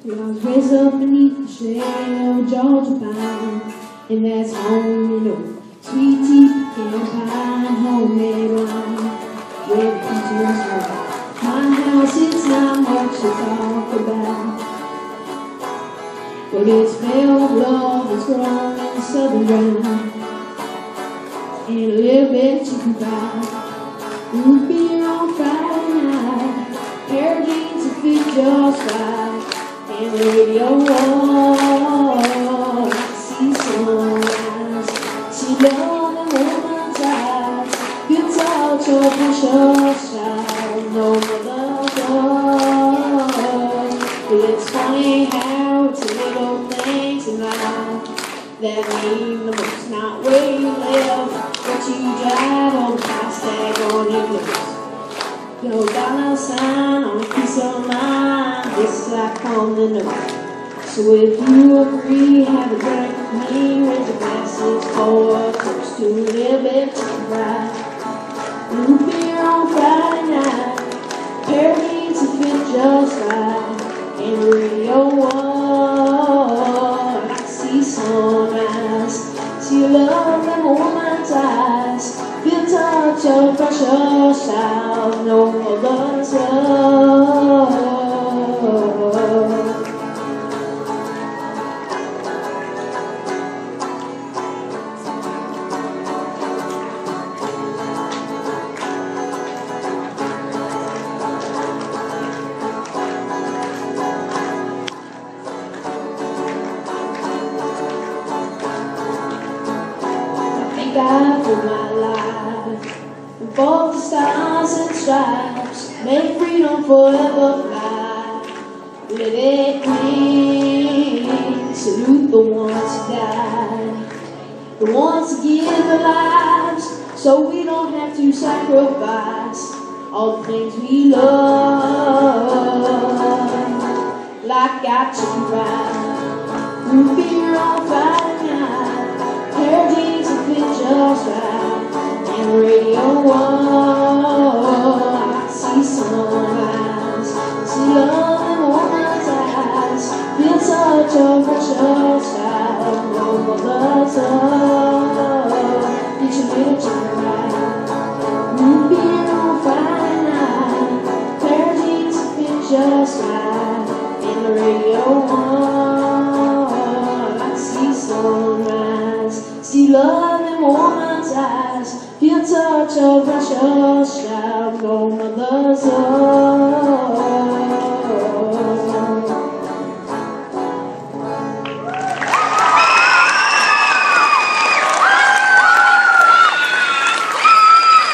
Well, I was raised up beneath the shade of Georgia pine, and that's home, you know. Sweet tea, pecan pie, homemade wine, with peaches roll. My house, it's not much to talk about, but it's made of love that's grown in southern ground, and a little bit of chicken pie. Root beer on Friday night, pair of jeans that fit just right, and radio on. I see sunrise, see love in woman's eyes, good touch of precious child, no mother's love. But it's funny how it's the little things in life that mean the most, not where you live, what you drive, or the price tag on your lips. No dollar sign on a piece of mind, this is like on the nose. So if you agree, have a drink with me, raise your glasses for a toast to a little bit of pride. Root beer on Friday night, pair of jeans that fit just right, and radio on. I see sunrise, see love in a woman's eyes, feel touch of precious child, no mother's love. God for my life, and for the stars and stripes, make freedom forever fly. Let it ring, salute the ones who died, the ones who give their lives, so we don't have to sacrifice all the things we love. Like got chicken fried, root beer on Friday night, pair of jeans that fit just right, and radio on. I see sunrise, see love in woman's eyes, feel such a precious child, no mother's love. Get your little chicken right, root beer on Friday night, pair of jeans that fit just right, and the radio on. I see sunrise, see love in woman's eyes, feel touch of precious child, no mother's love.